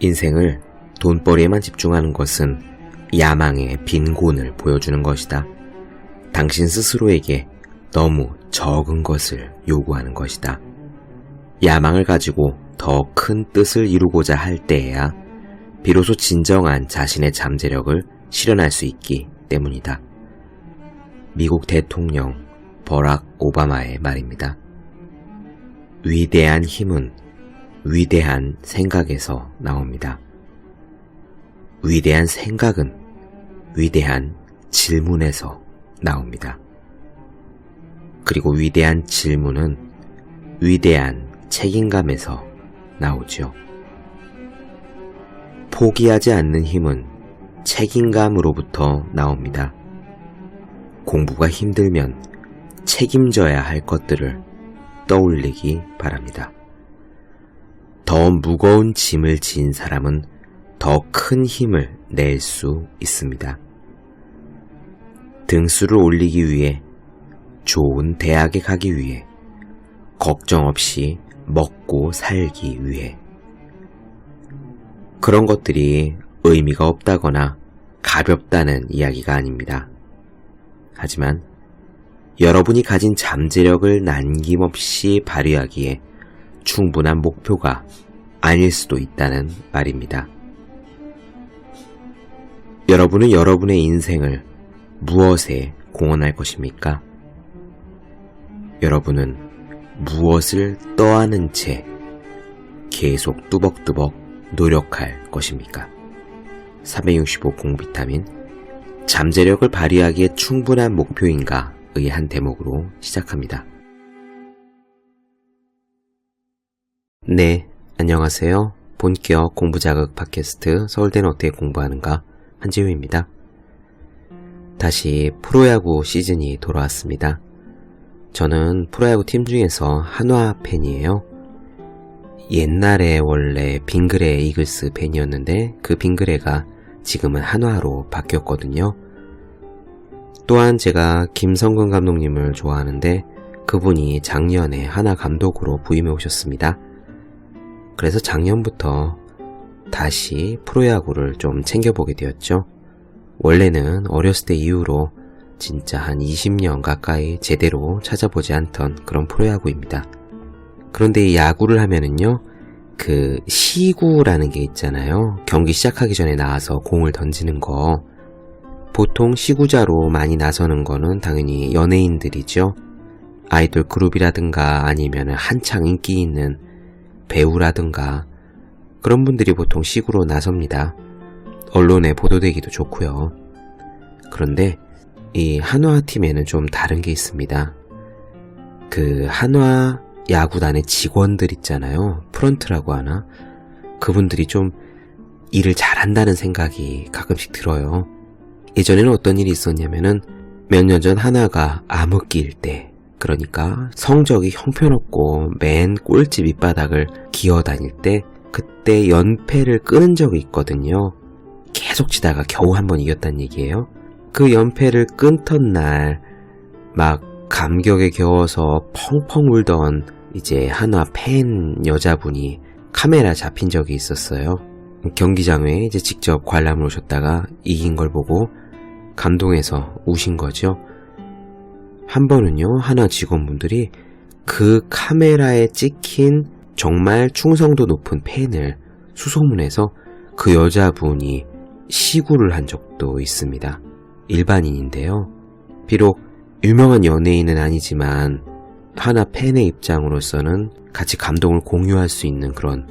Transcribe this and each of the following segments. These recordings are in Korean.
인생을 돈벌이에만 집중하는 것은 야망의 빈곤을 보여주는 것이다. 당신 스스로에게 너무 적은 것을 요구하는 것이다. 야망을 가지고 더 큰 뜻을 이루고자 할 때에야 비로소 진정한 자신의 잠재력을 실현할 수 있기 때문이다. 미국 대통령 버락 오바마의 말입니다. 위대한 힘은 위대한 생각에서 나옵니다. 위대한 생각은 위대한 질문에서 나옵니다. 그리고 위대한 질문은 위대한 책임감에서 나오죠. 포기하지 않는 힘은 책임감으로부터 나옵니다. 공부가 힘들면 책임져야 할 것들을 떠올리기 바랍니다. 더 무거운 짐을 진 사람은 더 큰 힘을 낼 수 있습니다. 등수를 올리기 위해, 좋은 대학에 가기 위해, 걱정 없이 먹고 살기 위해. 그런 것들이 의미가 없다거나 가볍다는 이야기가 아닙니다. 하지만 여러분이 가진 잠재력을 남김없이 발휘하기에 충분한 목표가 아닐 수도 있다는 말입니다. 여러분은 여러분의 인생을 무엇에 공헌할 것입니까? 여러분은 무엇을 떠안은 채 계속 뚜벅뚜벅 노력할 것입니까? 365 공비타민, 잠재력을 발휘하기에 충분한 목표인가의 한 대목으로 시작합니다. 네, 안녕하세요. 본격 공부자극 팟캐스트 서울대는 어떻게 공부하는가, 한지우입니다. 다시 프로야구 시즌이 돌아왔습니다. 저는 프로야구 팀 중에서 한화 팬이에요. 옛날에 원래 빙그레 이글스 팬이었는데 그 빙그레가 지금은 한화로 바뀌었거든요. 또한 제가 김성근 감독님을 좋아하는데 그분이 작년에 한화 감독으로 부임해 오셨습니다. 그래서 작년부터 다시 프로야구를 좀 챙겨보게 되었죠. 원래는 어렸을 때 이후로 진짜 한 20년 가까이 제대로 찾아보지 않던 그런 프로야구입니다. 그런데 이 야구를 하면은요, 그 시구라는 게 있잖아요. 경기 시작하기 전에 나와서 공을 던지는 거. 보통 시구자로 많이 나서는 거는 당연히 연예인들이죠. 아이돌 그룹이라든가 아니면 한창 인기 있는 배우라든가 그런 분들이 보통 시구로 나섭니다. 언론에 보도되기도 좋고요. 그런데 이 한화 팀에는 좀 다른 게 있습니다. 그 한화 야구단의 직원들 있잖아요. 프런트라고 하나? 그분들이 좀 일을 잘한다는 생각이 가끔씩 들어요. 예전에는 어떤 일이 있었냐면은 몇 년 전 한화가 암흑기일 때, 그러니까 성적이 형편없고 맨 꼴찌 밑바닥을 기어다닐 때, 그때 연패를 끊은 적이 있거든요. 계속 치다가 겨우 한 번 이겼다는 얘기예요. 그 연패를 끊던 날 막 감격에 겨워서 펑펑 울던 이제 한화 팬 여자분이 카메라 잡힌 적이 있었어요. 경기장에 이제 직접 관람을 오셨다가 이긴 걸 보고 감동해서 우신 거죠. 한 번은요, 한화 직원분들이 그 카메라에 찍힌 정말 충성도 높은 팬을 수소문해서 그 여자분이 시구를 한 적도 있습니다. 일반인인데요. 비록 유명한 연예인은 아니지만 하나 팬의 입장으로서는 같이 감동을 공유할 수 있는 그런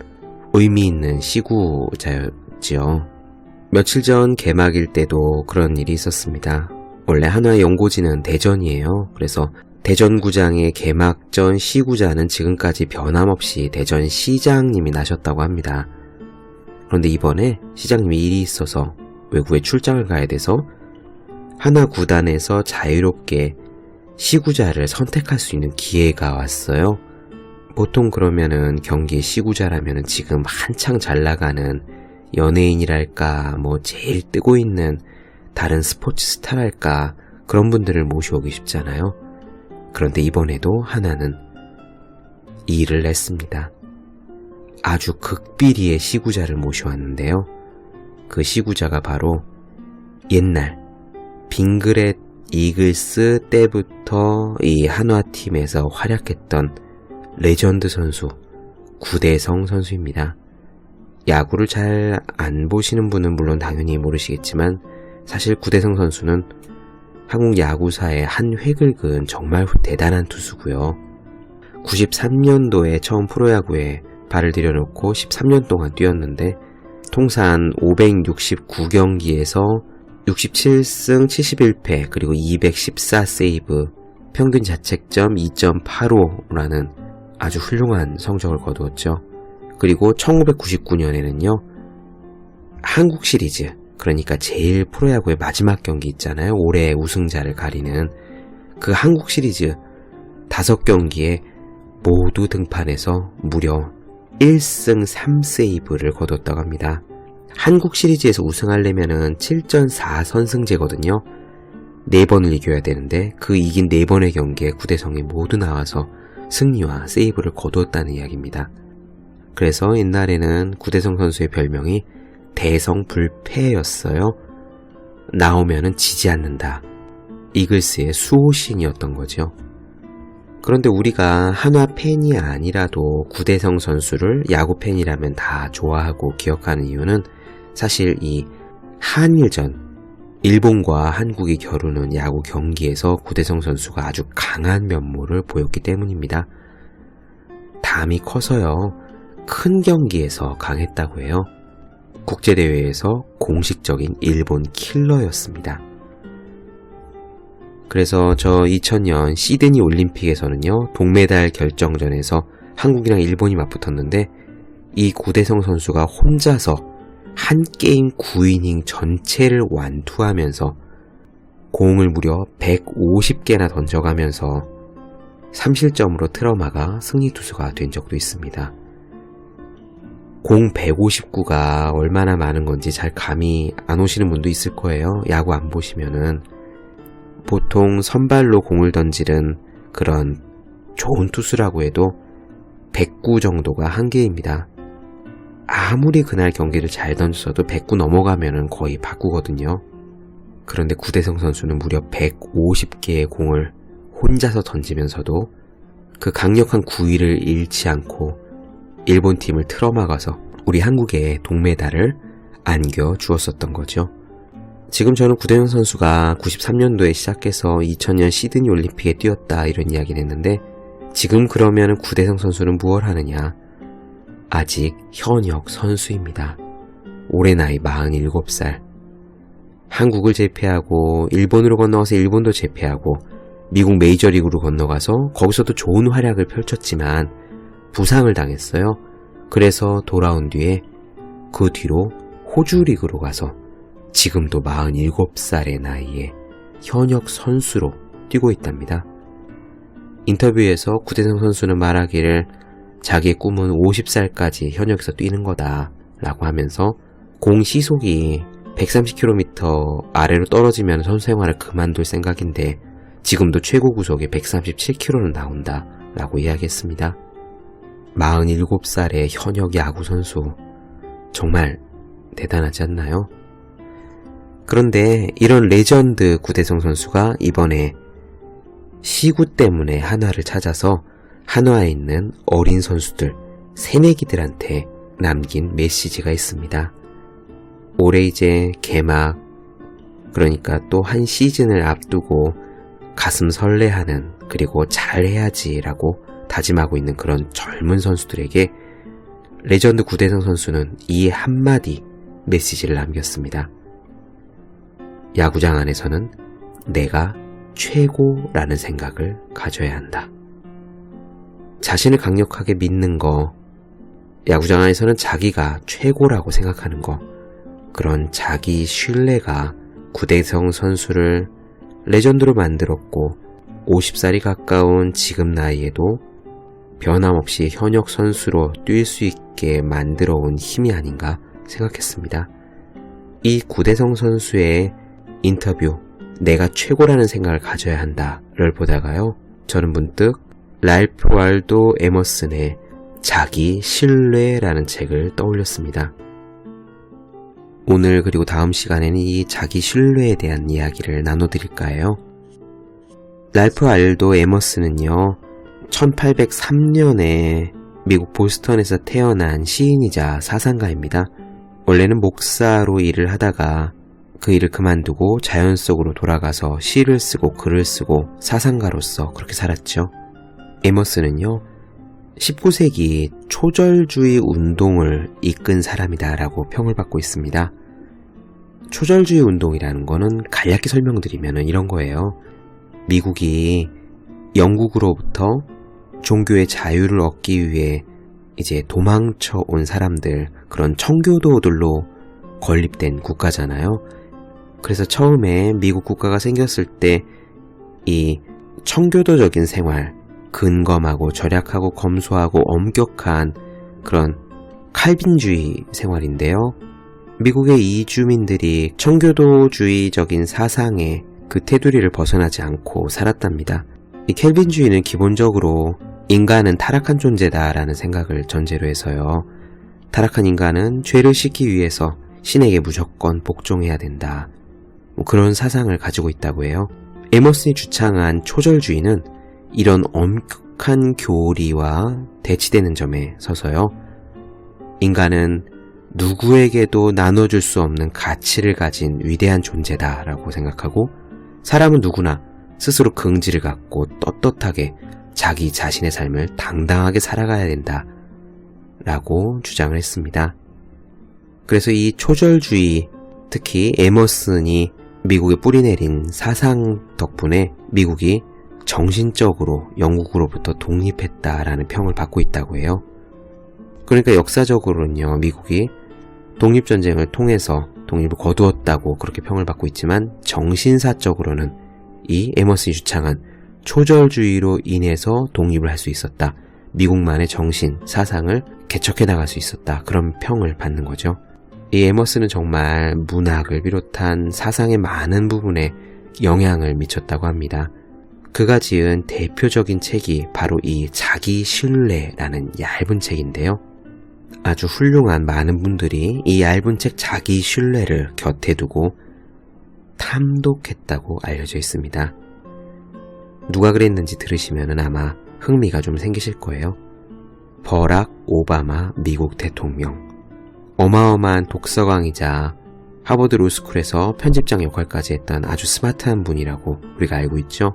의미 있는 시구자였지요. 며칠 전 개막일 때도 그런 일이 있었습니다. 원래 한화의 연고지는 대전이에요. 그래서 대전구장의 개막전 시구자는 지금까지 변함없이 대전시장님이 나셨다고 합니다. 그런데 이번에 시장님이 일이 있어서 외국에 출장을 가야 돼서 한화 구단에서 자유롭게 시구자를 선택할 수 있는 기회가 왔어요. 보통 그러면은 경기 시구자라면은 지금 한창 잘 나가는 연예인이랄까, 뭐 제일 뜨고 있는 다른 스포츠 스타랄까, 그런 분들을 모셔오기 쉽잖아요. 그런데 이번에도 하나는 이 일을 냈습니다. 아주 극비리의 시구자를 모셔왔는데요. 그 시구자가 바로 옛날 빙그렛 이글스 때부터 이 한화팀에서 활약했던 레전드 선수 구대성 선수입니다. 야구를 잘 안 보시는 분은 물론 당연히 모르시겠지만 사실 구대성 선수는 한국 야구사의 한 획을 그은 정말 대단한 투수고요. 93년도에 처음 프로야구에 발을 들여놓고 13년 동안 뛰었는데 통산 569경기에서 67승 71패 그리고 214세이브, 평균 자책점 2.85라는 아주 훌륭한 성적을 거두었죠. 그리고 1999년에는요. 한국 시리즈, 그러니까 제일 프로야구의 마지막 경기 있잖아요. 올해 우승자를 가리는 그 한국 시리즈 5경기에 모두 등판해서 무려 1승 3세이브를 거뒀다고 합니다. 한국 시리즈에서 우승하려면은 7전 4선승제거든요. 4번을 이겨야 되는데 그 이긴 4번의 경기에 구대성이 모두 나와서 승리와 세이브를 거두었다는 이야기입니다. 그래서 옛날에는 구대성 선수의 별명이 대성불패였어요. 나오면은 지지 않는다. 이글스의 수호신이었던 거죠. 그런데 우리가 한화 팬이 아니라도 구대성 선수를 야구 팬이라면 다 좋아하고 기억하는 이유는 사실 이 한일전, 일본과 한국이 겨루는 야구 경기에서 구대성 선수가 아주 강한 면모를 보였기 때문입니다. 담이 커서요. 큰 경기에서 강했다고 해요. 국제대회에서 공식적인 일본 킬러였습니다. 그래서 저 2000년 시드니 올림픽에서는요. 동메달 결정전에서 한국이랑 일본이 맞붙었는데 이 구대성 선수가 혼자서 한 게임 9이닝 전체를 완투하면서 공을 무려 150개나 던져가면서 3실점으로 틀어막아 승리투수가 된 적도 있습니다. 공 159가 얼마나 많은 건지 잘 감이 안 오시는 분도 있을 거예요. 야구 안 보시면은. 보통 선발로 공을 던지는 그런 좋은 투수라고 해도 109 정도가 한계입니다. 아무리 그날 경기를 잘 던졌어도 109 넘어가면은 거의 바꾸거든요. 그런데 구대성 선수는 무려 150개의 공을 혼자서 던지면서도 그 강력한 구위를 잃지 않고 일본 팀을 틀어막아서 우리 한국에 동메달을 안겨 주었었던 거죠. 지금 저는 구대성 선수가 93년도에 시작해서 2000년 시드니 올림픽에 뛰었다 이런 이야기를 했는데 지금 그러면 구대성 선수는 무엇을 하느냐? 아직 현역 선수입니다. 올해 나이 47살. 한국을 제패하고 일본으로 건너가서 일본도 제패하고 미국 메이저리그로 건너가서 거기서도 좋은 활약을 펼쳤지만 부상을 당했어요. 그래서 돌아온 뒤에 그 뒤로 호주 리그로 가서 지금도 47살의 나이에 현역 선수로 뛰고 있답니다. 인터뷰에서 구대성 선수는 말하기를 자기의 꿈은 50살까지 현역에서 뛰는 거다 라고 하면서 공 시속이 130km 아래로 떨어지면 선수 생활을 그만둘 생각인데 지금도 최고 구속이 137km는 나온다 라고 이야기했습니다. 47살의 현역 야구 선수 정말 대단하지 않나요? 그런데 이런 레전드 구대성 선수가 이번에 시구 때문에 한화를 찾아서 한화에 있는 어린 선수들, 새내기들한테 남긴 메시지가 있습니다. 올해 이제 개막, 그러니까 또 한 시즌을 앞두고 가슴 설레하는, 그리고 잘해야지라고 다짐하고 있는 그런 젊은 선수들에게 레전드 구대성 선수는 이 한마디 메시지를 남겼습니다. 야구장 안에서는 내가 최고라는 생각을 가져야 한다. 자신을 강력하게 믿는 거, 야구장 안에서는 자기가 최고라고 생각하는 거, 그런 자기 신뢰가 구대성 선수를 레전드로 만들었고 50살이 가까운 지금 나이에도 변함없이 현역 선수로 뛸 수 있게 만들어 온 힘이 아닌가 생각했습니다. 이 구대성 선수의 인터뷰, 내가 최고라는 생각을 가져야 한다를 보다가요, 저는 문득 랄프 왈도 에머슨의 자기 신뢰라는 책을 떠올렸습니다. 오늘 그리고 다음 시간에는 이 자기 신뢰에 대한 이야기를 나눠드릴까 해요. 랄프 알도 에머슨은요, 1803년에 미국 보스턴에서 태어난 시인이자 사상가입니다. 원래는 목사로 일을 하다가 그 일을 그만두고 자연 속으로 돌아가서 시를 쓰고 글을 쓰고 사상가로서 그렇게 살았죠. 에머슨은요, 19세기 초절주의 운동을 이끈 사람이다라고 평을 받고 있습니다. 초절주의 운동이라는 거는 간략히 설명드리면 이런 거예요. 미국이 영국으로부터 종교의 자유를 얻기 위해 이제 도망쳐 온 사람들, 그런 청교도들로 건립된 국가잖아요. 그래서 처음에 미국 국가가 생겼을 때 이 청교도적인 생활, 근검하고 절약하고 검소하고 엄격한 그런 칼빈주의 생활인데요. 미국의 이주민들이 청교도주의적인 사상의 그 테두리를 벗어나지 않고 살았답니다. 이 켈빈주의는 기본적으로 인간은 타락한 존재다라는 생각을 전제로 해서요. 타락한 인간은 죄를 씻기 위해서 신에게 무조건 복종해야 된다. 그런 사상을 가지고 있다고 해요. 에머슨이 주창한 초절주의는 이런 엄격한 교리와 대치되는 점에 서서요. 인간은 누구에게도 나눠줄 수 없는 가치를 가진 위대한 존재다라고 생각하고, 사람은 누구나 스스로 긍지를 갖고 떳떳하게 자기 자신의 삶을 당당하게 살아가야 된다 라고 주장을 했습니다. 그래서 이 초절주의, 특히 에머슨이 미국에 뿌리내린 사상 덕분에 미국이 정신적으로 영국으로부터 독립했다라는 평을 받고 있다고 해요. 그러니까 역사적으로는요, 미국이 독립전쟁을 통해서 독립을 거두었다고 그렇게 평을 받고 있지만, 정신사적으로는 이 에머슨이 주창한 초절주의로 인해서 독립을 할 수 있었다. 미국만의 정신, 사상을 개척해 나갈 수 있었다. 그런 평을 받는 거죠. 이 에머슨은 정말 문학을 비롯한 사상의 많은 부분에 영향을 미쳤다고 합니다. 그가 지은 대표적인 책이 바로 이 자기 신뢰라는 얇은 책인데요. 아주 훌륭한 많은 분들이 이 얇은 책 자기 신뢰를 곁에 두고 탐독했다고 알려져 있습니다. 누가 그랬는지 들으시면 아마 흥미가 좀 생기실 거예요. 버락 오바마 미국 대통령. 어마어마한 독서광이자 하버드 로스쿨에서 편집장 역할까지 했던 아주 스마트한 분이라고 우리가 알고 있죠.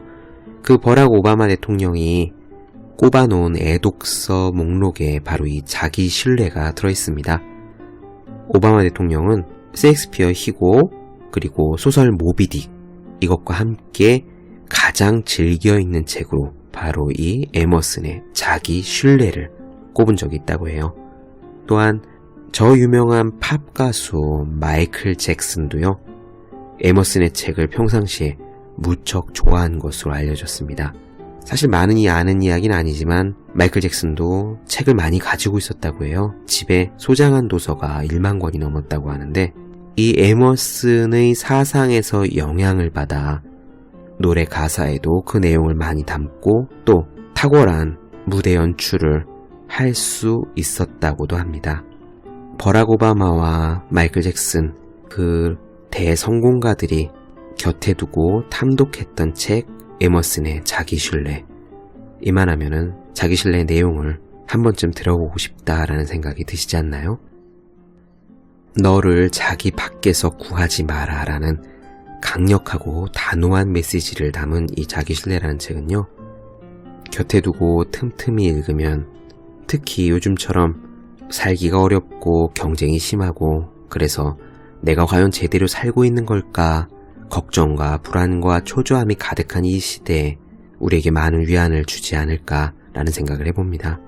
그 버락 오바마 대통령이 꼽아놓은 애독서 목록에 바로 이 자기 신뢰가 들어있습니다. 오바마 대통령은 셰익스피어 희곡, 그리고 소설 모비딕, 이것과 함께 가장 즐겨 읽는 책으로 바로 이 에머슨의 자기 신뢰를 꼽은 적이 있다고 해요. 또한 저 유명한 팝 가수 마이클 잭슨도요, 에머슨의 책을 평상시에 무척 좋아한 것으로 알려졌습니다. 사실 많이 아는 이야기는 아니지만 마이클 잭슨도 책을 많이 가지고 있었다고 해요. 집에 소장한 도서가 1만 권이 넘었다고 하는데, 이 에머슨의 사상에서 영향을 받아 노래 가사에도 그 내용을 많이 담고 또 탁월한 무대 연출을 할 수 있었다고도 합니다. 버락 오바마와 마이클 잭슨, 그 대성공가들이 곁에 두고 탐독했던 책 에머슨의 자기 신뢰. 이만하면은 자기 신뢰의 내용을 한 번쯤 들어보고 싶다라는 생각이 드시지 않나요? 너를 자기 밖에서 구하지 마라 라는 강력하고 단호한 메시지를 담은 이 자기 신뢰라는 책은요, 곁에 두고 틈틈이 읽으면, 특히 요즘처럼 살기가 어렵고 경쟁이 심하고 그래서 내가 과연 제대로 살고 있는 걸까, 걱정과 불안과 초조함이 가득한 이 시대에 우리에게 많은 위안을 주지 않을까라는 생각을 해봅니다.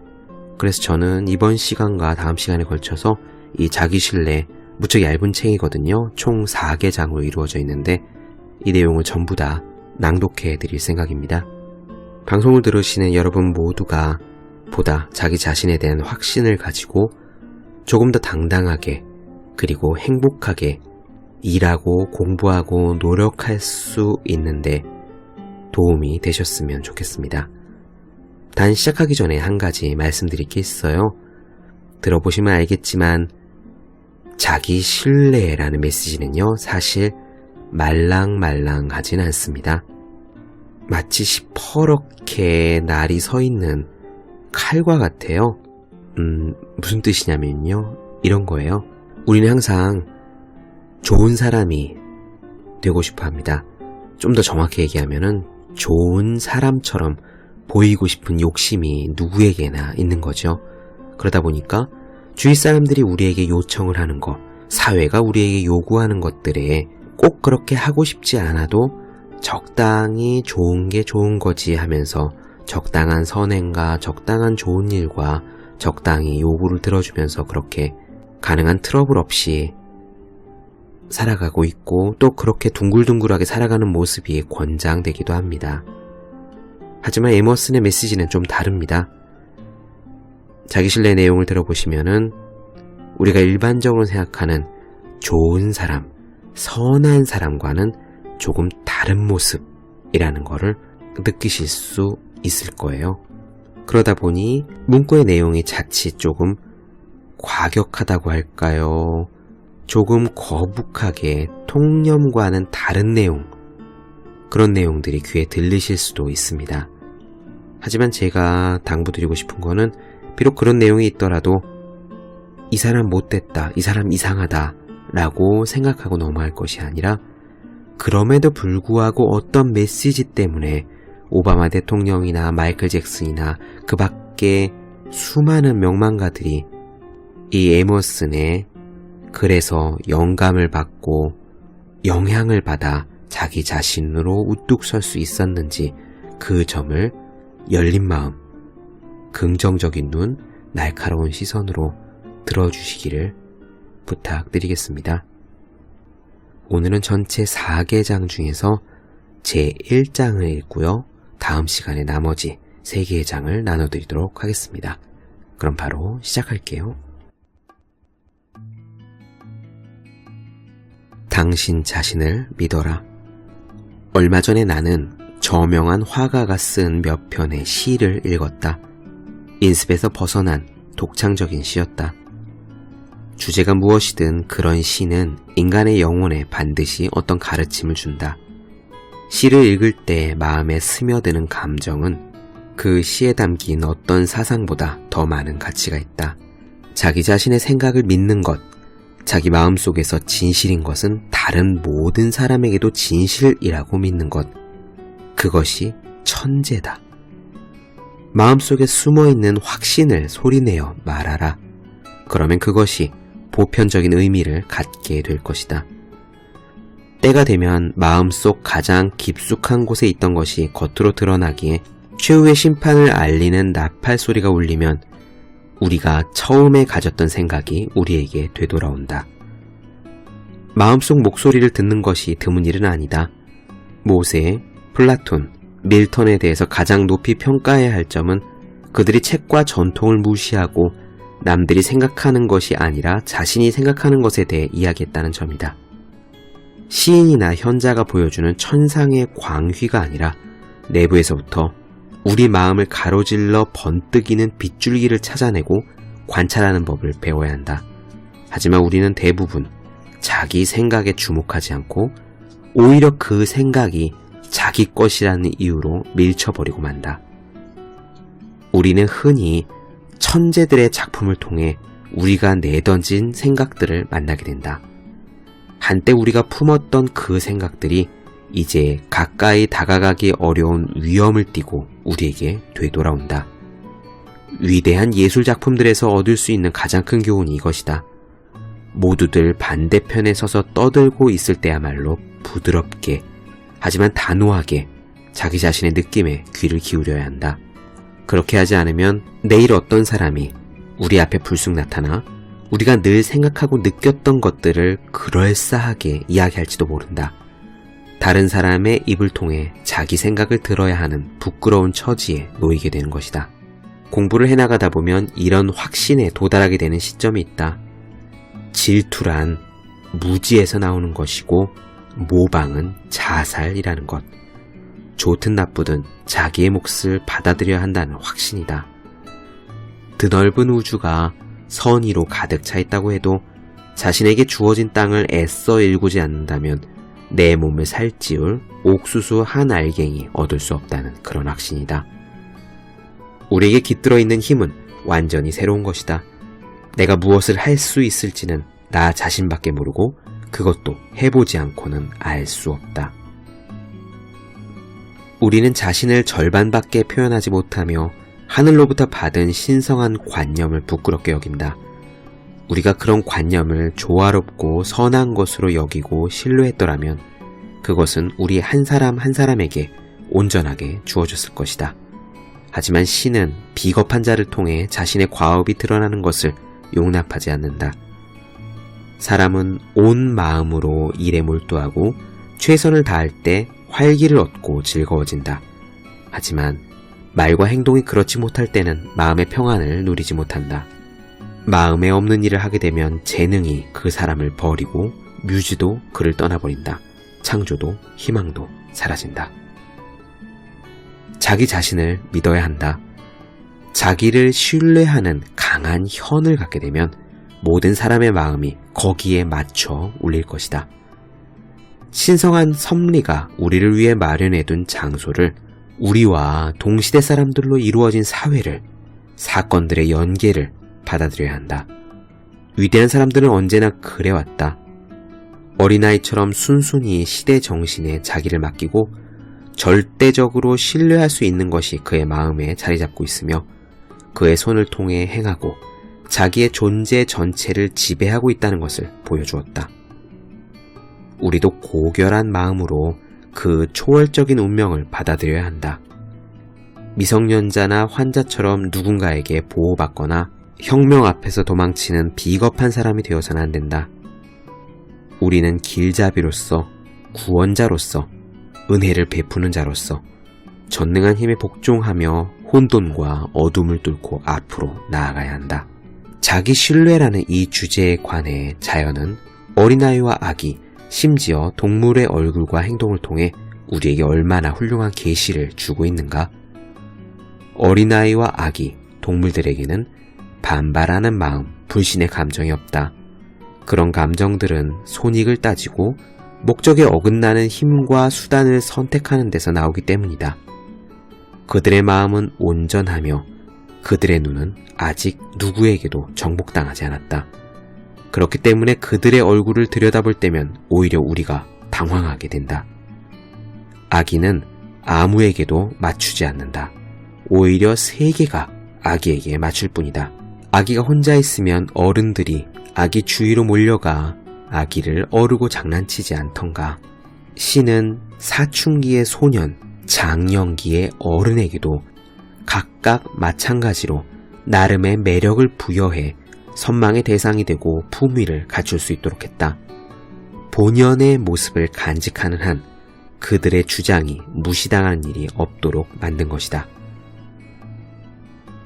그래서 저는 이번 시간과 다음 시간에 걸쳐서 이 자기 신뢰, 무척 얇은 책이거든요. 총 4개장으로 이루어져 있는데 이 내용을 전부 다 낭독해 드릴 생각입니다. 방송을 들으시는 여러분 모두가 보다 자기 자신에 대한 확신을 가지고 조금 더 당당하게 그리고 행복하게 일하고 공부하고 노력할 수 있는데 도움이 되셨으면 좋겠습니다. 단 시작하기 전에 한 가지 말씀드릴 게 있어요. 들어보시면 알겠지만 자기 신뢰라는 메시지는요, 사실 말랑말랑하진 않습니다. 마치 시퍼렇게 날이 서 있는 칼과 같아요. 무슨 뜻이냐면요, 이런 거예요. 우리는 항상 좋은 사람이 되고 싶어 합니다. 좀 더 정확히 얘기하면은 좋은 사람처럼 보이고 싶은 욕심이 누구에게나 있는 거죠. 그러다 보니까 주위 사람들이 우리에게 요청을 하는 것, 사회가 우리에게 요구하는 것들에 꼭 그렇게 하고 싶지 않아도 적당히 좋은 게 좋은 거지 하면서 적당한 선행과 적당한 좋은 일과 적당히 요구를 들어주면서 그렇게 가능한 트러블 없이 살아가고 있고, 또 그렇게 둥글둥글하게 살아가는 모습이 권장되기도 합니다. 하지만 에머슨의 메시지는 좀 다릅니다. 자기신뢰 내용을 들어보시면은 우리가 일반적으로 생각하는 좋은 사람, 선한 사람과는 조금 다른 모습이라는 거를 느끼실 수 있을 거예요. 그러다 보니 문구의 내용이 자칫 조금 과격하다고 할까요? 조금 거북하게 통념과는 다른 내용, 그런 내용들이 귀에 들리실 수도 있습니다. 하지만 제가 당부드리고 싶은 거는 비록 그런 내용이 있더라도 이 사람 못됐다, 이 사람 이상하다 라고 생각하고 넘어갈 것이 아니라, 그럼에도 불구하고 어떤 메시지 때문에 오바마 대통령이나 마이클 잭슨이나 그 밖에 수많은 명망가들이 이 에머슨의 글에서 영감을 받고 영향을 받아 자기 자신으로 우뚝 설 수 있었는지, 그 점을 열린 마음, 긍정적인 눈, 날카로운 시선으로 들어주시기를 부탁드리겠습니다. 오늘은 전체 4개장 중에서 제 1장을 읽고요. 다음 시간에 나머지 3개의 장을 나눠드리도록 하겠습니다. 그럼 바로 시작할게요. 당신 자신을 믿어라. 얼마 전에 나는 저명한 화가가 쓴 몇 편의 시를 읽었다. 인습에서 벗어난 독창적인 시였다. 주제가 무엇이든 그런 시는 인간의 영혼에 반드시 어떤 가르침을 준다. 시를 읽을 때 마음에 스며드는 감정은 그 시에 담긴 어떤 사상보다 더 많은 가치가 있다. 자기 자신의 생각을 믿는 것, 자기 마음속에서 진실인 것은 다른 모든 사람에게도 진실이라고 믿는 것, 그것이 천재다. 마음속에 숨어있는 확신을 소리내어 말하라. 그러면 그것이 보편적인 의미를 갖게 될 것이다. 때가 되면 마음속 가장 깊숙한 곳에 있던 것이 겉으로 드러나기에 최후의 심판을 알리는 나팔 소리가 울리면 우리가 처음에 가졌던 생각이 우리에게 되돌아온다. 마음속 목소리를 듣는 것이 드문 일은 아니다. 모세, 플라톤, 밀턴에 대해서 가장 높이 평가해야 할 점은 그들이 책과 전통을 무시하고 남들이 생각하는 것이 아니라 자신이 생각하는 것에 대해 이야기했다는 점이다. 시인이나 현자가 보여주는 천상의 광휘가 아니라 내부에서부터 우리 마음을 가로질러 번뜩이는 빗줄기를 찾아내고 관찰하는 법을 배워야 한다. 하지만 우리는 대부분 자기 생각에 주목하지 않고 오히려 그 생각이 자기 것이라는 이유로 밀쳐버리고 만다. 우리는 흔히 천재들의 작품을 통해 우리가 내던진 생각들을 만나게 된다. 한때 우리가 품었던 그 생각들이 이제 가까이 다가가기 어려운 위험을 띠고 우리에게 되돌아온다. 위대한 예술작품들에서 얻을 수 있는 가장 큰 교훈이 이것이다. 모두들 반대편에 서서 떠들고 있을 때야말로 부드럽게, 하지만 단호하게 자기 자신의 느낌에 귀를 기울여야 한다. 그렇게 하지 않으면 내일 어떤 사람이 우리 앞에 불쑥 나타나 우리가 늘 생각하고 느꼈던 것들을 그럴싸하게 이야기할지도 모른다. 다른 사람의 입을 통해 자기 생각을 들어야 하는 부끄러운 처지에 놓이게 되는 것이다. 공부를 해나가다 보면 이런 확신에 도달하게 되는 시점이 있다. 질투란 무지에서 나오는 것이고 모방은 자살이라는 것. 좋든 나쁘든 자기의 몫을 받아들여야 한다는 확신이다. 드넓은 우주가 선의로 가득 차 있다고 해도 자신에게 주어진 땅을 애써 일구지 않는다면 내 몸을 살찌울 옥수수 한 알갱이 얻을 수 없다는 그런 확신이다. 우리에게 깃들어 있는 힘은 완전히 새로운 것이다. 내가 무엇을 할 수 있을지는 나 자신밖에 모르고 그것도 해보지 않고는 알 수 없다. 우리는 자신을 절반밖에 표현하지 못하며 하늘로부터 받은 신성한 관념을 부끄럽게 여긴다. 우리가 그런 관념을 조화롭고 선한 것으로 여기고 신뢰했더라면 그것은 우리 한 사람 한 사람에게 온전하게 주어졌을 것이다. 하지만 신은 비겁한 자를 통해 자신의 과업이 드러나는 것을 용납하지 않는다. 사람은 온 마음으로 일에 몰두하고 최선을 다할 때 활기를 얻고 즐거워진다. 하지만 말과 행동이 그렇지 못할 때는 마음의 평안을 누리지 못한다. 마음에 없는 일을 하게 되면 재능이 그 사람을 버리고 뮤즈도 그를 떠나버린다. 창조도 희망도 사라진다. 자기 자신을 믿어야 한다. 자기를 신뢰하는 강한 현을 갖게 되면 모든 사람의 마음이 거기에 맞춰 울릴 것이다. 신성한 섭리가 우리를 위해 마련해둔 장소를, 우리와 동시대 사람들로 이루어진 사회를, 사건들의 연계를 받아들여야 한다. 위대한 사람들은 언제나 그래왔다. 어린아이처럼 순순히 시대 정신에 자기를 맡기고 절대적으로 신뢰할 수 있는 것이 그의 마음에 자리 잡고 있으며 그의 손을 통해 행하고 자기의 존재 전체를 지배하고 있다는 것을 보여주었다. 우리도 고결한 마음으로 그 초월적인 운명을 받아들여야 한다. 미성년자나 환자처럼 누군가에게 보호받거나 혁명 앞에서 도망치는 비겁한 사람이 되어서는 안 된다. 우리는 길잡이로서, 구원자로서, 은혜를 베푸는 자로서 전능한 힘에 복종하며 혼돈과 어둠을 뚫고 앞으로 나아가야 한다. 자기 신뢰라는 이 주제에 관해 자연은 어린아이와 아기, 심지어 동물의 얼굴과 행동을 통해 우리에게 얼마나 훌륭한 계시를 주고 있는가? 어린아이와 아기, 동물들에게는 반발하는 마음, 불신의 감정이 없다. 그런 감정들은 손익을 따지고 목적에 어긋나는 힘과 수단을 선택하는 데서 나오기 때문이다. 그들의 마음은 온전하며 그들의 눈은 아직 누구에게도 정복당하지 않았다. 그렇기 때문에 그들의 얼굴을 들여다볼 때면 오히려 우리가 당황하게 된다. 아기는 아무에게도 맞추지 않는다. 오히려 세계가 아기에게 맞출 뿐이다. 아기가 혼자 있으면 어른들이 아기 주위로 몰려가 아기를 어르고 장난치지 않던가. 신은 사춘기의 소년, 장년기의 어른에게도 각각 마찬가지로 나름의 매력을 부여해 선망의 대상이 되고 품위를 갖출 수 있도록 했다. 본연의 모습을 간직하는 한 그들의 주장이 무시당하는 일이 없도록 만든 것이다.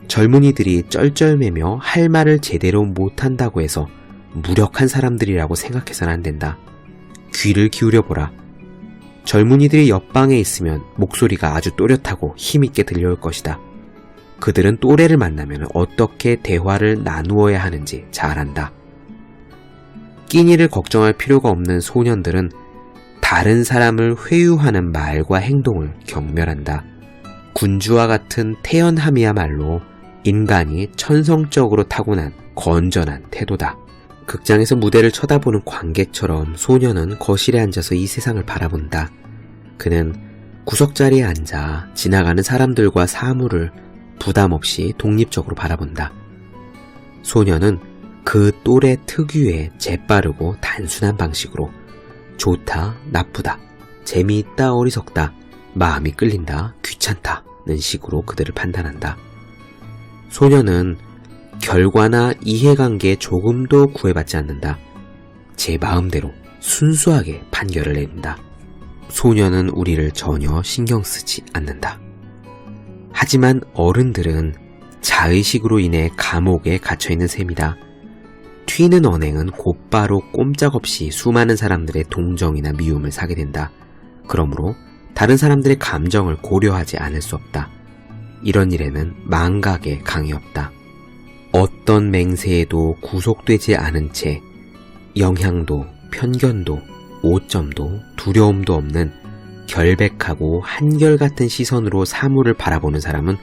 젊은이들이 쩔쩔매며 할 말을 제대로 못한다고 해서 무력한 사람들이라고 생각해서는 안 된다. 귀를 기울여보라. 젊은이들이 옆방에 있으면 목소리가 아주 또렷하고 힘있게 들려올 것이다. 그들은 또래를 만나면 어떻게 대화를 나누어야 하는지 잘 안다. 끼니를 걱정할 필요가 없는 소년들은 다른 사람을 회유하는 말과 행동을 경멸한다. 군주와 같은 태연함이야말로 인간이 천성적으로 타고난 건전한 태도다. 극장에서 무대를 쳐다보는 관객처럼 소년은 거실에 앉아서 이 세상을 바라본다. 그는 구석자리에 앉아 지나가는 사람들과 사물을 부담 없이 독립적으로 바라본다. 소년은 그 또래 특유의 재빠르고 단순한 방식으로 좋다, 나쁘다, 재미있다, 어리석다, 마음이 끌린다, 귀찮다는 식으로 그들을 판단한다. 소년은 결과나 이해관계에 조금도 구애받지 않는다. 제 마음대로 순수하게 판결을 내린다. 소년은 우리를 전혀 신경 쓰지 않는다. 하지만 어른들은 자의식으로 인해 감옥에 갇혀있는 셈이다. 튀는 언행은 곧바로 꼼짝없이 수많은 사람들의 동정이나 미움을 사게 된다. 그러므로 다른 사람들의 감정을 고려하지 않을 수 없다. 이런 일에는 망각의 강이 없다. 어떤 맹세에도 구속되지 않은 채 영향도, 편견도, 오점도, 두려움도 없는 결백하고 한결같은 시선으로 사물을 바라보는 사람은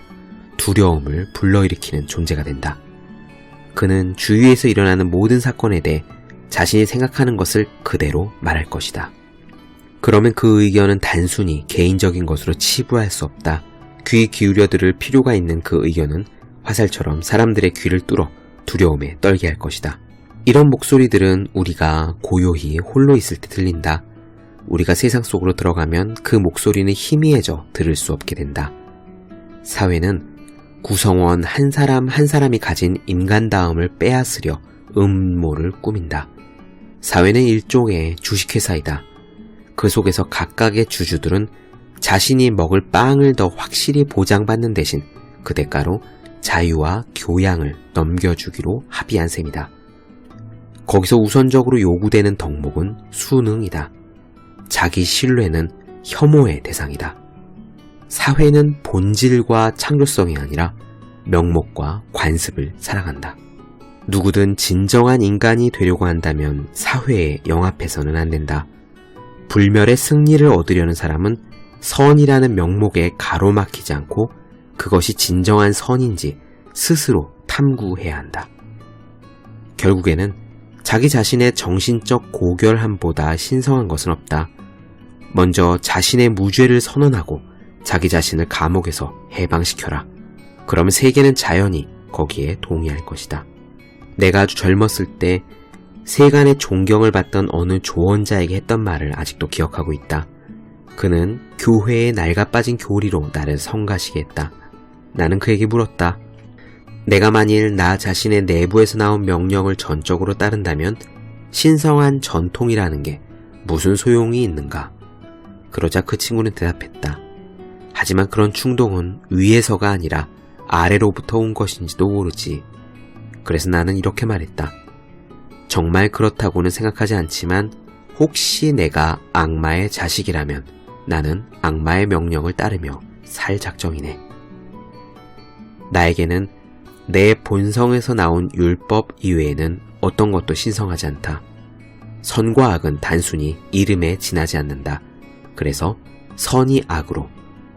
두려움을 불러일으키는 존재가 된다. 그는 주위에서 일어나는 모든 사건에 대해 자신이 생각하는 것을 그대로 말할 것이다. 그러면 그 의견은 단순히 개인적인 것으로 치부할 수 없다. 귀 기울여 들을 필요가 있는 그 의견은 화살처럼 사람들의 귀를 뚫어 두려움에 떨게 할 것이다. 이런 목소리들은 우리가 고요히 홀로 있을 때 들린다. 우리가 세상 속으로 들어가면 그 목소리는 희미해져 들을 수 없게 된다. 사회는 구성원 한 사람 한 사람이 가진 인간다움을 빼앗으려 음모를 꾸민다. 사회는 일종의 주식회사이다. 그 속에서 각각의 주주들은 자신이 먹을 빵을 더 확실히 보장받는 대신 그 대가로 자유와 교양을 넘겨주기로 합의한 셈이다. 거기서 우선적으로 요구되는 덕목은 수능이다. 자기 신뢰는 혐오의 대상이다. 사회는 본질과 창조성이 아니라 명목과 관습을 사랑한다. 누구든 진정한 인간이 되려고 한다면 사회에 영합해서는 안 된다. 불멸의 승리를 얻으려는 사람은 선이라는 명목에 가로막히지 않고 그것이 진정한 선인지 스스로 탐구해야 한다. 결국에는 자기 자신의 정신적 고결함보다 신성한 것은 없다. 먼저 자신의 무죄를 선언하고 자기 자신을 감옥에서 해방시켜라. 그러면 세계는 자연히 거기에 동의할 것이다. 내가 아주 젊었을 때 세간의 존경을 받던 어느 조언자에게 했던 말을 아직도 기억하고 있다. 그는 교회에 낡아빠진 교리로 나를 성가시게 했다. 나는 그에게 물었다. 내가 만일 나 자신의 내부에서 나온 명령을 전적으로 따른다면 신성한 전통이라는 게 무슨 소용이 있는가? 그러자 그 친구는 대답했다. 하지만 그런 충동은 위에서가 아니라 아래로부터 온 것인지도 모르지. 그래서 나는 이렇게 말했다. 정말 그렇다고는 생각하지 않지만 혹시 내가 악마의 자식이라면 나는 악마의 명령을 따르며 살 작정이네. 나에게는 내 본성에서 나온 율법 이외에는 어떤 것도 신성하지 않다. 선과 악은 단순히 이름에 지나지 않는다. 그래서 선이 악으로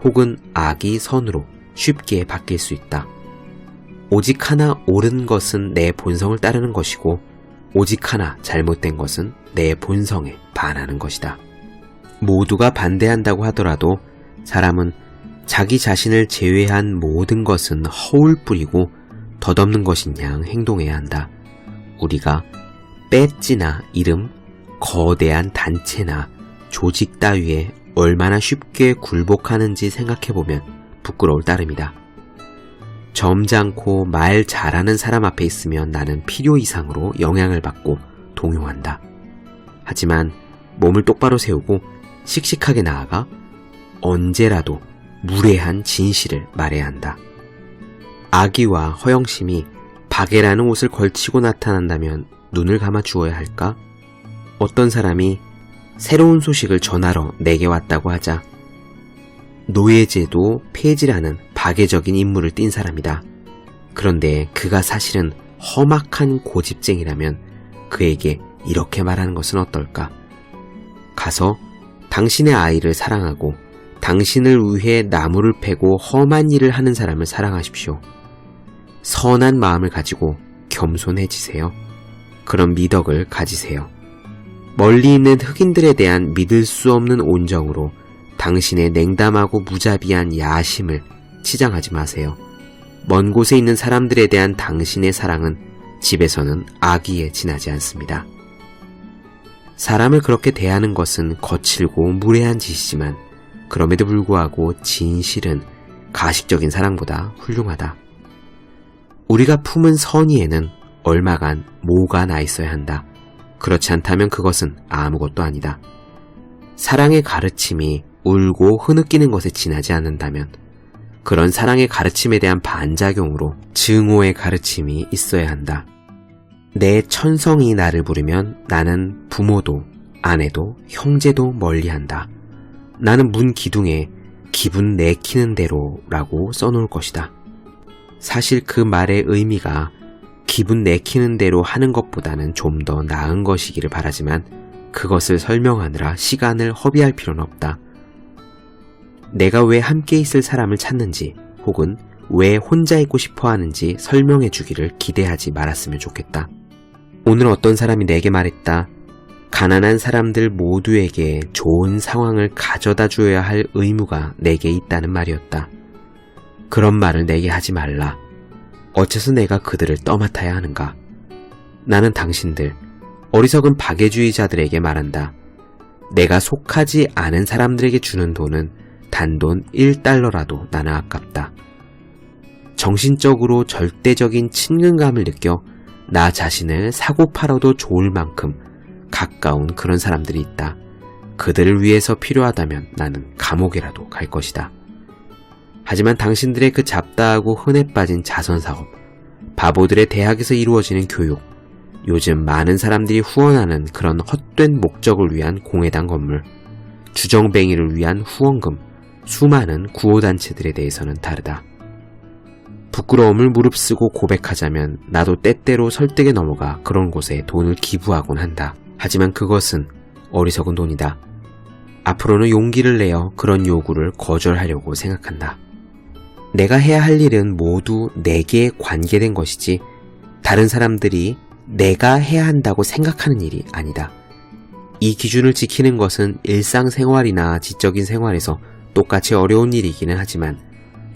혹은 악이 선으로 쉽게 바뀔 수 있다. 오직 하나 옳은 것은 내 본성을 따르는 것이고 오직 하나 잘못된 것은 내 본성에 반하는 것이다. 모두가 반대한다고 하더라도 사람은 자기 자신을 제외한 모든 것은 허울뿐이고 덧없는 것인 양 행동해야 한다. 우리가 배지나 이름, 거대한 단체나 조직 따위에 얼마나 쉽게 굴복하는지 생각해보면 부끄러울 따름이다. 점잖고 말 잘하는 사람 앞에 있으면 나는 필요 이상으로 영향을 받고 동요한다. 하지만 몸을 똑바로 세우고 씩씩하게 나아가 언제라도 무례한 진실을 말해야 한다. 악의와 허영심이 박애라는 옷을 걸치고 나타난다면 눈을 감아 주어야 할까? 어떤 사람이 새로운 소식을 전하러 내게 왔다고 하자 노예제도 폐지라는 박애적인 임무를 띈 사람이다. 그런데 그가 사실은 험악한 고집쟁이라면 그에게 이렇게 말하는 것은 어떨까? 가서 당신의 아이를 사랑하고 당신을 위해 나무를 패고 험한 일을 하는 사람을 사랑하십시오. 선한 마음을 가지고 겸손해지세요. 그런 미덕을 가지세요. 멀리 있는 흑인들에 대한 믿을 수 없는 온정으로 당신의 냉담하고 무자비한 야심을 치장하지 마세요. 먼 곳에 있는 사람들에 대한 당신의 사랑은 집에서는 악의에 지나지 않습니다. 사람을 그렇게 대하는 것은 거칠고 무례한 짓이지만 그럼에도 불구하고 진실은 가식적인 사랑보다 훌륭하다. 우리가 품은 선의에는 얼마간 모가 나 있어야 한다. 그렇지 않다면 그것은 아무것도 아니다. 사랑의 가르침이 울고 흐느끼는 것에 지나지 않는다면 그런 사랑의 가르침에 대한 반작용으로 증오의 가르침이 있어야 한다. 내 천성이 나를 부르면 나는 부모도 아내도 형제도 멀리한다. 나는 문 기둥에 기분 내키는 대로라고 써놓을 것이다. 사실 그 말의 의미가 기분 내키는 대로 하는 것보다는 좀 더 나은 것이기를 바라지만 그것을 설명하느라 시간을 허비할 필요는 없다. 내가 왜 함께 있을 사람을 찾는지 혹은 왜 혼자 있고 싶어 하는지 설명해 주기를 기대하지 말았으면 좋겠다. 오늘 어떤 사람이 내게 말했다. 가난한 사람들 모두에게 좋은 상황을 가져다 줘야 할 의무가 내게 있다는 말이었다. 그런 말을 내게 하지 말라. 어째서 내가 그들을 떠맡아야 하는가? 나는 당신들, 어리석은 박애주의자들에게 말한다. 내가 속하지 않은 사람들에게 주는 돈은 단돈 1달러라도 나는 아깝다. 정신적으로 절대적인 친근감을 느껴 나 자신을 사고 팔아도 좋을 만큼 가까운 그런 사람들이 있다. 그들을 위해서 필요하다면 나는 감옥이라도 갈 것이다. 하지만 당신들의 그 잡다하고 흔해 빠진 자선사업, 바보들의 대학에서 이루어지는 교육, 요즘 많은 사람들이 후원하는 그런 헛된 목적을 위한 공회당 건물, 주정뱅이를 위한 후원금, 수많은 구호단체들에 대해서는 다르다. 부끄러움을 무릅쓰고 고백하자면 나도 때때로 설득에 넘어가 그런 곳에 돈을 기부하곤 한다. 하지만 그것은 어리석은 돈이다. 앞으로는 용기를 내어 그런 요구를 거절하려고 생각한다. 내가 해야 할 일은 모두 내게 관계된 것이지 다른 사람들이 내가 해야 한다고 생각하는 일이 아니다. 이 기준을 지키는 것은 일상생활이나 지적인 생활에서 똑같이 어려운 일이기는 하지만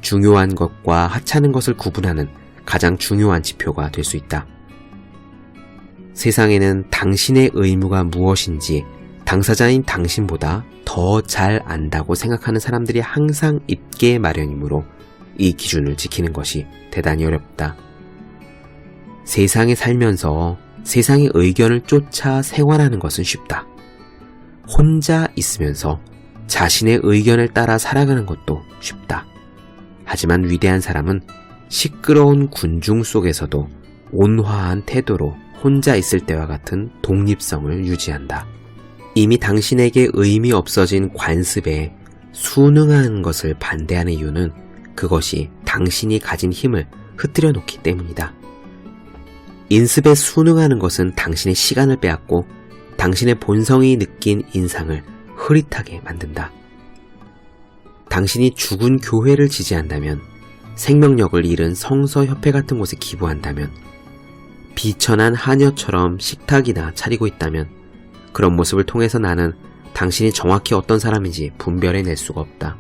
중요한 것과 하찮은 것을 구분하는 가장 중요한 지표가 될 수 있다. 세상에는 당신의 의무가 무엇인지 당사자인 당신보다 더 잘 안다고 생각하는 사람들이 항상 있게 마련이므로 이 기준을 지키는 것이 대단히 어렵다. 세상에 살면서 세상의 의견을 쫓아 생활하는 것은 쉽다. 혼자 있으면서 자신의 의견을 따라 살아가는 것도 쉽다. 하지만 위대한 사람은 시끄러운 군중 속에서도 온화한 태도로 혼자 있을 때와 같은 독립성을 유지한다. 이미 당신에게 의미 없어진 관습에 순응하는 것을 반대하는 이유는 그것이 당신이 가진 힘을 흐트려 놓기 때문이다. 인습에 순응하는 것은 당신의 시간을 빼앗고 당신의 본성이 느낀 인상을 흐릿하게 만든다. 당신이 죽은 교회를 지지한다면, 생명력을 잃은 성서협회 같은 곳에 기부한다면, 비천한 하녀처럼 식탁이나 차리고 있다면 그런 모습을 통해서 나는 당신이 정확히 어떤 사람인지 분별해낼 수가 없다.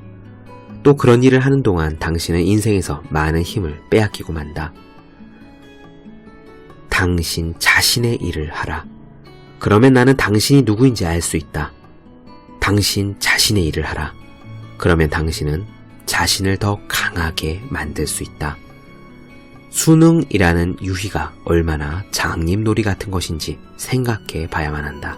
또 그런 일을 하는 동안 당신은 인생에서 많은 힘을 빼앗기고 만다. 당신 자신의 일을 하라. 그러면 나는 당신이 누구인지 알 수 있다. 당신 자신의 일을 하라. 그러면 당신은 자신을 더 강하게 만들 수 있다. 수능이라는 유희가 얼마나 장님놀이 같은 것인지 생각해 봐야만 한다.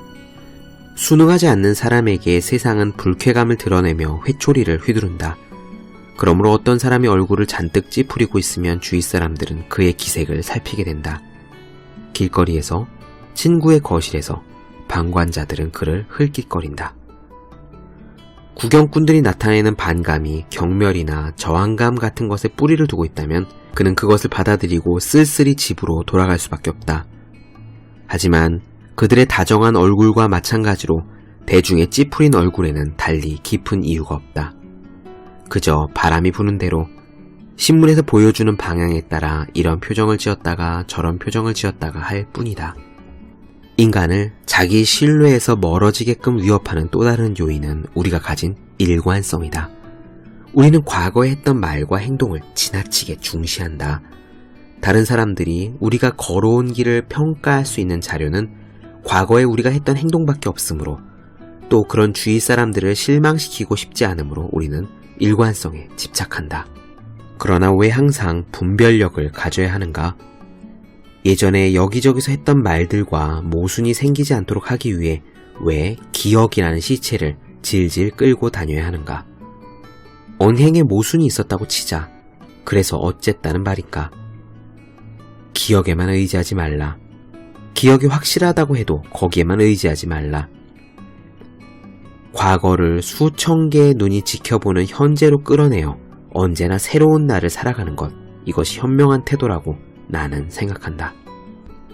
수능하지 않는 사람에게 세상은 불쾌감을 드러내며 회초리를 휘두른다. 그러므로 어떤 사람이 얼굴을 잔뜩 찌푸리고 있으면 주위 사람들은 그의 기색을 살피게 된다. 길거리에서, 친구의 거실에서 방관자들은 그를 흘깃거린다. 구경꾼들이 나타내는 반감이 경멸이나 저항감 같은 것에 뿌리를 두고 있다면 그는 그것을 받아들이고 쓸쓸히 집으로 돌아갈 수밖에 없다. 하지만 그들의 다정한 얼굴과 마찬가지로 대중의 찌푸린 얼굴에는 달리 깊은 이유가 없다. 그저 바람이 부는 대로 신문에서 보여주는 방향에 따라 이런 표정을 지었다가 저런 표정을 지었다가 할 뿐이다. 인간을 자기 신뢰에서 멀어지게끔 위협하는 또 다른 요인은 우리가 가진 일관성이다. 우리는 과거에 했던 말과 행동을 지나치게 중시한다. 다른 사람들이 우리가 걸어온 길을 평가할 수 있는 자료는 과거에 우리가 했던 행동밖에 없으므로, 또 그런 주위 사람들을 실망시키고 싶지 않으므로 우리는 일관성에 집착한다. 그러나 왜 항상 분별력을 가져야 하는가? 예전에 여기저기서 했던 말들과 모순이 생기지 않도록 하기 위해 왜 기억이라는 시체를 질질 끌고 다녀야 하는가? 언행에 모순이 있었다고 치자. 그래서 어쨌다는 말인가? 기억에만 의지하지 말라. 기억이 확실하다고 해도 거기에만 의지하지 말라. 과거를 수천 개의 눈이 지켜보는 현재로 끌어내어 언제나 새로운 날을 살아가는 것, 이것이 현명한 태도라고 나는 생각한다.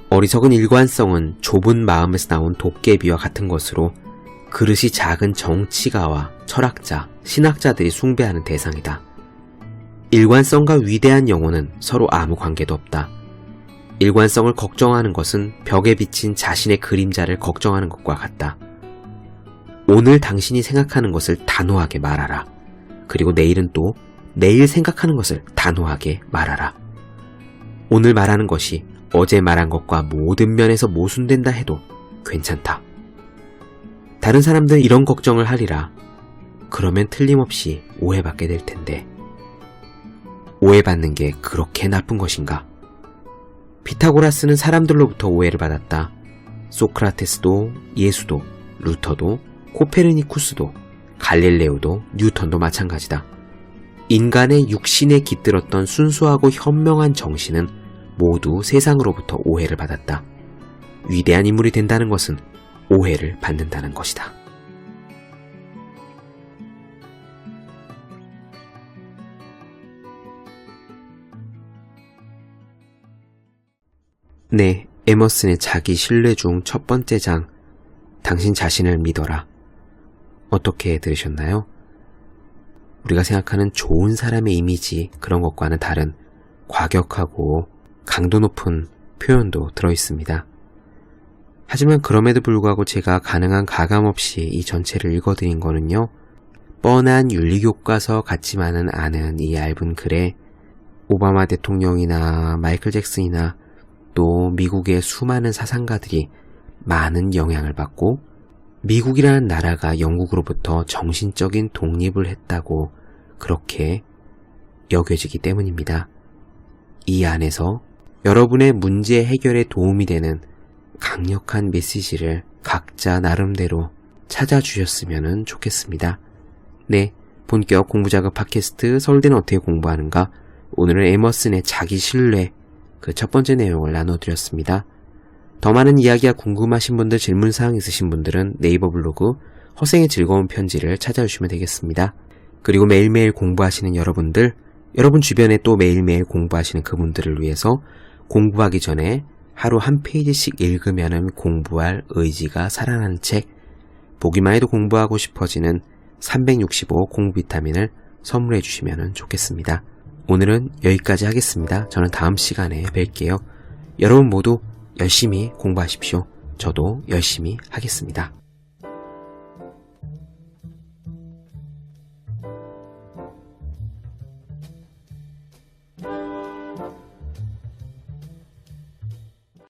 어리석은 일관성은 좁은 마음에서 나온 도깨비와 같은 것으로 그릇이 작은 정치가와 철학자, 신학자들이 숭배하는 대상이다. 일관성과 위대한 영혼은 서로 아무 관계도 없다. 일관성을 걱정하는 것은 벽에 비친 자신의 그림자를 걱정하는 것과 같다. 오늘 당신이 생각하는 것을 단호하게 말하라. 그리고 내일은 또 내일 생각하는 것을 단호하게 말하라. 오늘 말하는 것이 어제 말한 것과 모든 면에서 모순된다 해도 괜찮다. 다른 사람들은 이런 걱정을 하리라. 그러면 틀림없이 오해받게 될 텐데. 오해받는 게 그렇게 나쁜 것인가? 피타고라스는 사람들로부터 오해를 받았다. 소크라테스도, 예수도, 루터도, 코페르니쿠스도, 갈릴레오도, 뉴턴도 마찬가지다. 인간의 육신에 깃들었던 순수하고 현명한 정신은 모두 세상으로부터 오해를 받았다. 위대한 인물이 된다는 것은 오해를 받는다는 것이다. 네, 에머슨의 자기 신뢰 중 첫 번째 장, 당신 자신을 믿어라. 어떻게 들으셨나요? 우리가 생각하는 좋은 사람의 이미지, 그런 것과는 다른 과격하고 강도 높은 표현도 들어있습니다. 하지만 그럼에도 불구하고 제가 가능한 가감없이 이 전체를 읽어드린 거는요, 뻔한 윤리교과서 같지만은 않은 이 얇은 글에 오바마 대통령이나 마이클 잭슨이나 또 미국의 수많은 사상가들이 많은 영향을 받고 미국이라는 나라가 영국으로부터 정신적인 독립을 했다고 그렇게 여겨지기 때문입니다. 이 안에서 여러분의 문제 해결에 도움이 되는 강력한 메시지를 각자 나름대로 찾아주셨으면 좋겠습니다. 네, 본격 공부작업 팟캐스트 서울대는 어떻게 공부하는가? 오늘은 에머슨의 자기 신뢰, 그 첫 번째 내용을 나눠드렸습니다. 더 많은 이야기가 궁금하신 분들, 질문사항 있으신 분들은 네이버 블로그 허생의 즐거운 편지를 찾아주시면 되겠습니다. 그리고 매일매일 공부하시는 여러분들, 여러분 주변에 또 매일매일 공부하시는 그분들을 위해서 공부하기 전에 하루 한 페이지씩 읽으면 공부할 의지가 살아나는 책, 보기만 해도 공부하고 싶어지는 365 공부 비타민을 선물해 주시면 좋겠습니다. 오늘은 여기까지 하겠습니다. 저는 다음 시간에 뵐게요. 여러분 모두 열심히 공부하십시오. 저도 열심히 하겠습니다.